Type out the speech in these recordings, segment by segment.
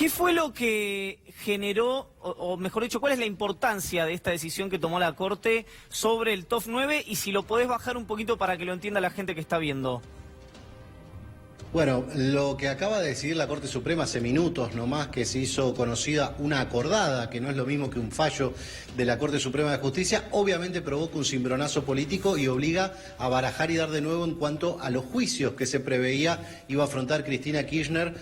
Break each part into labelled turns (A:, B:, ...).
A: ¿Qué fue lo que generó, o mejor dicho, cuál es la importancia de esta decisión que tomó la Corte sobre el TOF 9? Y si lo podés bajar un poquito para que lo entienda la gente que está viendo.
B: Bueno, lo que acaba de decidir la Corte Suprema hace minutos nomás, que se hizo conocida una acordada, que no es lo mismo que un fallo de la Corte Suprema de Justicia, obviamente provoca un cimbronazo político y obliga a barajar y dar de nuevo en cuanto a los juicios que se preveía iba a afrontar Cristina Kirchner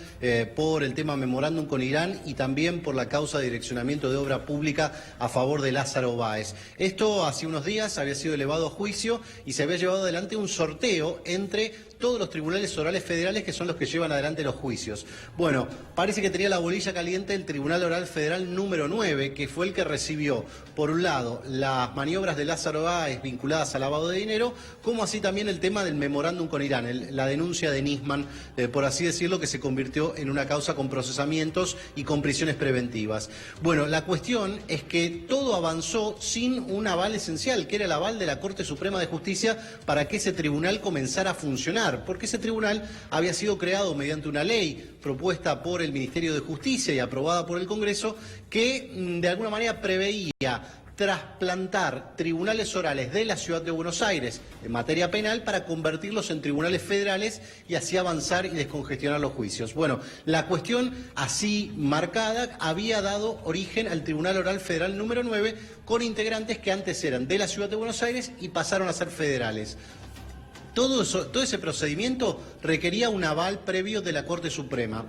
B: por el tema memorándum con Irán y también por la causa de direccionamiento de obra pública a favor de Lázaro Báez. Esto hace unos días había sido elevado a juicio y se había llevado adelante un sorteo entre todos los tribunales orales federales que son los que llevan adelante los juicios. Bueno, parece que tenía la bolilla caliente el Tribunal Oral Federal número 9, que fue el que recibió, por un lado, las maniobras de Lázaro Báez vinculadas al lavado de dinero, como así también el tema del memorándum con Irán, la denuncia de Nisman, por así decirlo, que se convirtió en una causa con procesamientos y con prisiones preventivas. Bueno, la cuestión es que todo avanzó sin un aval esencial, que era el aval de la Corte Suprema de Justicia para que ese tribunal comenzara a funcionar, porque ese tribunal había sido creado mediante una ley propuesta por el Ministerio de Justicia y aprobada por el Congreso, que de alguna manera preveía trasplantar tribunales orales de la Ciudad de Buenos Aires en materia penal para convertirlos en tribunales federales y así avanzar y descongestionar los juicios. Bueno, la cuestión así marcada había dado origen al Tribunal Oral Federal número 9 con integrantes que antes eran de la Ciudad de Buenos Aires y pasaron a ser federales. Todo ese procedimiento requería un aval previo de la Corte Suprema.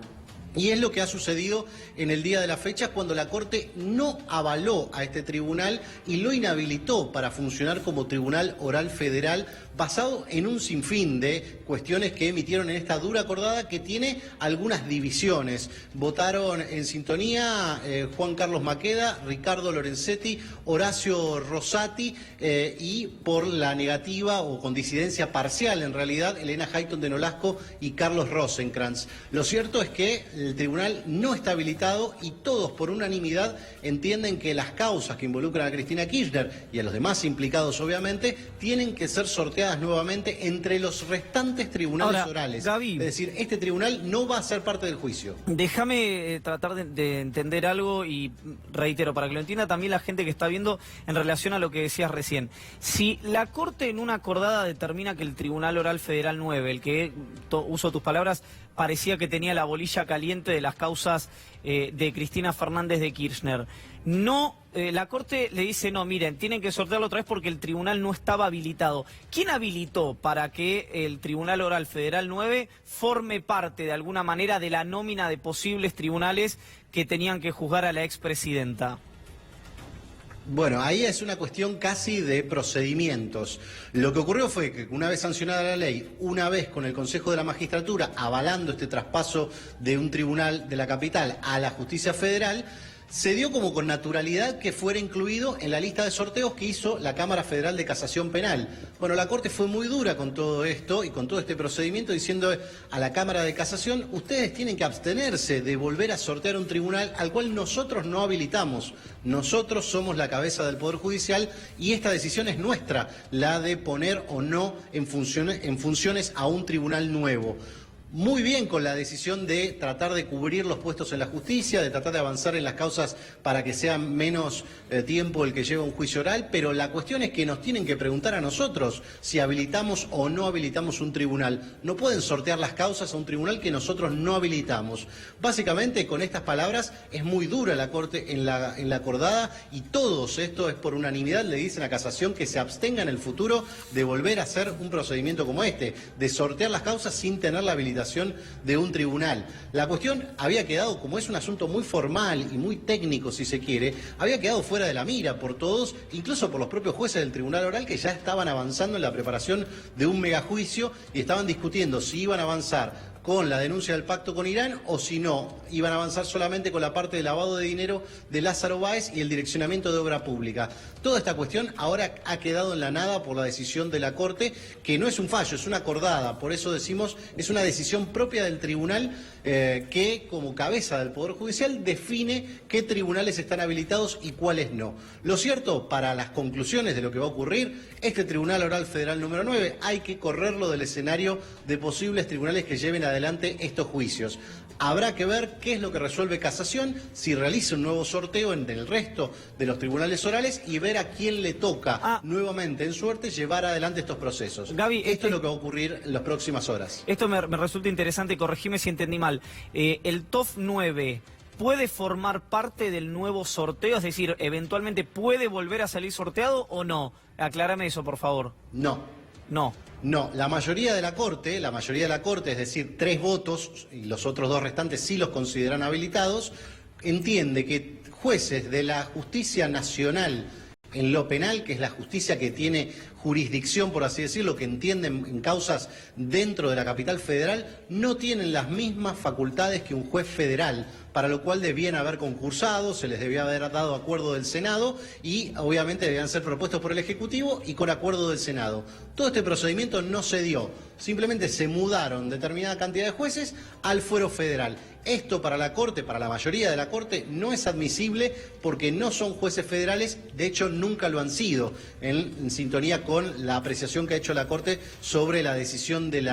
B: Y es lo que ha sucedido en el día de la fecha cuando la Corte no avaló a este tribunal y lo inhabilitó para funcionar como Tribunal Oral Federal basado en un sinfín de cuestiones que emitieron en esta dura acordada que tiene algunas divisiones. Votaron en sintonía Juan Carlos Maqueda, Ricardo Lorenzetti, Horacio Rosati y por la negativa o con disidencia parcial en realidad Elena Hayton de Nolasco y Carlos Rosenkrantz. Lo cierto es que el tribunal no está habilitado y todos por unanimidad entienden que las causas que involucran a Cristina Kirchner y a los demás implicados obviamente tienen que ser sorteadas nuevamente entre los restantes tribunales orales.
A: Gaby,
B: es decir, este tribunal no va a ser parte del juicio.
A: Déjame tratar de entender algo y reitero, para que lo entienda también la gente que está viendo en relación a lo que decías recién. Si la Corte en una acordada determina que el Tribunal Oral Federal 9, el que, uso tus palabras, parecía que tenía la bolilla caliente de las causas de Cristina Fernández de Kirchner, la Corte le dice, no, miren, tienen que sortearlo otra vez porque el tribunal no estaba habilitado. ¿Quién habilitó para que el Tribunal Oral Federal 9 forme parte de alguna manera de la nómina de posibles tribunales que tenían que juzgar a la expresidenta?
B: Bueno, ahí es una cuestión casi de procedimientos. Lo que ocurrió fue que una vez sancionada la ley, una vez con el Consejo de la Magistratura avalando este traspaso de un tribunal de la capital a la Justicia Federal, se dio como con naturalidad que fuera incluido en la lista de sorteos que hizo la Cámara Federal de Casación Penal. Bueno, la Corte fue muy dura con todo esto y con todo este procedimiento diciendo a la Cámara de Casación, ustedes tienen que abstenerse de volver a sortear un tribunal al cual nosotros no habilitamos. Nosotros somos la cabeza del Poder Judicial y esta decisión es nuestra, la de poner o no en funciones a un tribunal nuevo. Muy bien con la decisión de tratar de cubrir los puestos en la justicia, de tratar de avanzar en las causas para que sea menos tiempo el que lleva un juicio oral, pero la cuestión es que nos tienen que preguntar a nosotros si habilitamos o no habilitamos un tribunal. No pueden sortear las causas a un tribunal que nosotros no habilitamos. Básicamente, con estas palabras, es muy dura la Corte en la acordada y todos, esto es por unanimidad, le dicen a Casación que se abstenga en el futuro de volver a hacer un procedimiento como este, de sortear las causas sin tener la habilitación de un tribunal. La cuestión había quedado, como es un asunto muy formal y muy técnico si se quiere, había quedado fuera de la mira por todos, incluso por los propios jueces del Tribunal Oral que ya estaban avanzando en la preparación de un megajuicio y estaban discutiendo si iban a avanzar con la denuncia del pacto con Irán o si no, iban a avanzar solamente con la parte de lavado de dinero de Lázaro Báez y el direccionamiento de obra pública. Toda esta cuestión ahora ha quedado en la nada por la decisión de la Corte, que no es un fallo, es una acordada, por eso decimos, es una decisión propia del tribunal que como cabeza del Poder Judicial define qué tribunales están habilitados y cuáles no. Lo cierto, para las conclusiones de lo que va a ocurrir, este Tribunal Oral Federal número 9 hay que correrlo del escenario de posibles tribunales que lleven adelante estos juicios. Habrá que ver qué es lo que resuelve Casación, si realiza un nuevo sorteo en el resto de los tribunales orales y ver a quién le toca nuevamente en suerte llevar adelante estos procesos.
A: Gaby,
B: esto es lo que va a ocurrir en las próximas horas.
A: Esto me resulta interesante, corregime si entendí mal. ¿El TOF 9 puede formar parte del nuevo sorteo? Es decir, ¿eventualmente puede volver a salir sorteado o no? Aclárame eso, por favor.
B: No.
A: No.
B: No, la mayoría de la Corte, es decir, 3 votos, y los otros 2 restantes sí los consideran habilitados, entiende que jueces de la justicia nacional en lo penal, que es la justicia que tiene jurisdicción, por así decirlo, que entienden en causas dentro de la capital federal, no tienen las mismas facultades que un juez federal, para lo cual debían haber concursado, se les debía haber dado acuerdo del Senado y obviamente debían ser propuestos por el Ejecutivo y con acuerdo del Senado. Todo este procedimiento no se dio, simplemente se mudaron determinada cantidad de jueces al fuero federal. Esto para la Corte, para la mayoría de la Corte, no es admisible porque no son jueces federales, de hecho nunca lo han sido, en sintonía con la apreciación que ha hecho la Corte sobre la decisión de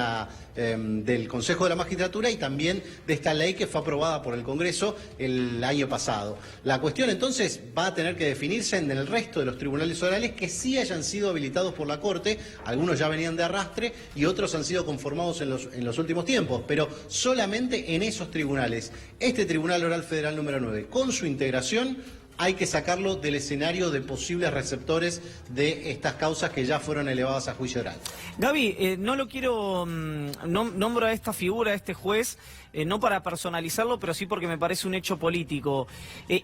B: del Consejo de la Magistratura y también de esta ley que fue aprobada por el Congreso el año pasado. La cuestión entonces va a tener que definirse en el resto de los tribunales orales que sí hayan sido habilitados por la Corte, algunos ya venían de arrastre y otros han sido conformados en los últimos tiempos, pero solamente en esos tribunales. Este Tribunal Oral Federal número 9, con su integración, hay que sacarlo del escenario de posibles receptores de estas causas que ya fueron elevadas a juicio oral.
A: Gaby, no lo quiero, nombro a esta figura, a este juez, no para personalizarlo, pero sí porque me parece un hecho político.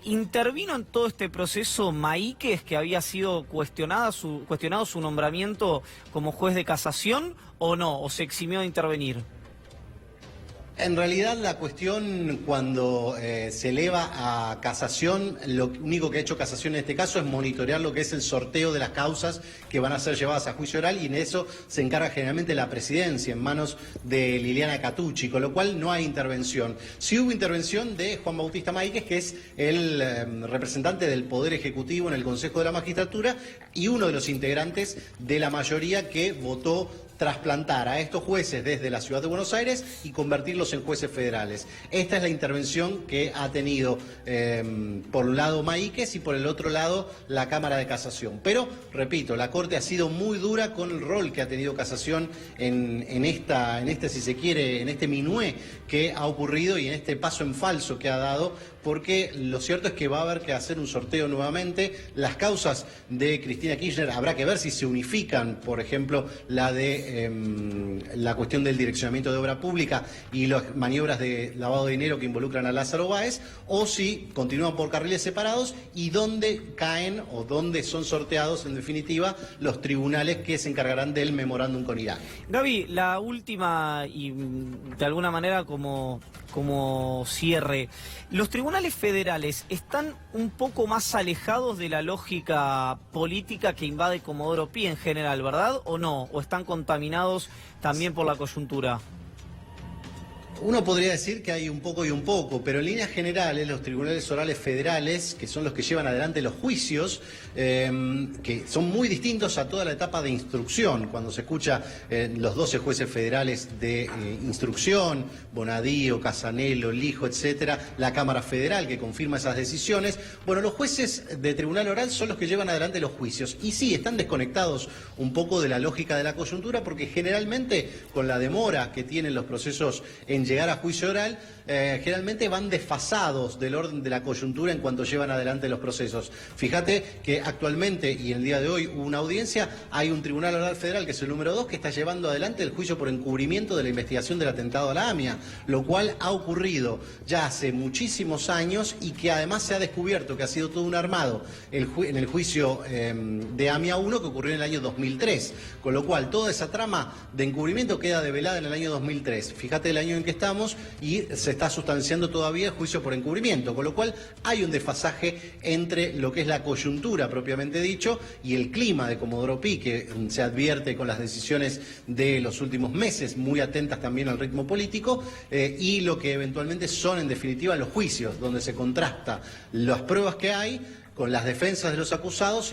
A: ¿Intervino en todo este proceso Maíquez, que había sido cuestionado su nombramiento como juez de casación, o no, o se eximió de intervenir?
B: En realidad la cuestión cuando se eleva a casación, lo único que ha hecho casación en este caso es monitorear lo que es el sorteo de las causas que van a ser llevadas a juicio oral y en eso se encarga generalmente la presidencia en manos de Liliana Catucci, con lo cual no hay intervención. Sí hubo intervención de Juan Bautista Maíquez, que es el representante del Poder Ejecutivo en el Consejo de la Magistratura y uno de los integrantes de la mayoría que votó trasplantar a estos jueces desde la Ciudad de Buenos Aires y convertirlos en jueces federales. Esta es la intervención que ha tenido por un lado Maíquez y por el otro lado la Cámara de Casación. Pero, repito, la Corte ha sido muy dura con el rol que ha tenido Casación en si se quiere, en este minué que ha ocurrido y en este paso en falso que ha dado, porque lo cierto es que va a haber que hacer un sorteo nuevamente. Las causas de Cristina Kirchner habrá que ver si se unifican, por ejemplo, la de la cuestión del direccionamiento de obra pública y las maniobras de lavado de dinero que involucran a Lázaro Báez, o si continúan por carriles separados y dónde caen o dónde son sorteados, en definitiva, los tribunales que se encargarán del memorándum con Irán.
A: Gaby, la última y de alguna manera como cierre. ¿Los tribunales federales están un poco más alejados de la lógica política que invade Comodoro Pi en general, verdad? ¿O no? ¿O están contaminados también por la coyuntura?
B: Uno podría decir que hay un poco y un poco, pero en líneas generales los tribunales orales federales, que son los que llevan adelante los juicios, que son muy distintos a toda la etapa de instrucción, cuando se escucha los 12 jueces federales de instrucción, Bonadío, Casanelo, Lijo, etcétera, la Cámara Federal que confirma esas decisiones. Bueno, los jueces de tribunal oral son los que llevan adelante los juicios y sí, están desconectados un poco de la lógica de la coyuntura porque generalmente con la demora que tienen los procesos en llegar a juicio oral, generalmente van desfasados del orden de la coyuntura en cuanto llevan adelante los procesos. Fíjate que actualmente, y el día de hoy hubo una audiencia, hay un tribunal oral federal, que es el número 2, que está llevando adelante el juicio por encubrimiento de la investigación del atentado a la AMIA, lo cual ha ocurrido ya hace muchísimos años y que además se ha descubierto que ha sido todo un armado en el juicio de AMIA 1 que ocurrió en el año 2003, con lo cual toda esa trama de encubrimiento queda develada en el año 2003. Fíjate el año en que estamos y se está sustanciando todavía el juicio por encubrimiento, con lo cual hay un desfasaje entre lo que es la coyuntura propiamente dicho y el clima de Comodoro Pi, que se advierte con las decisiones de los últimos meses, muy atentas también al ritmo político, y lo que eventualmente son en definitiva los juicios, donde se contrasta las pruebas que hay con las defensas de los acusados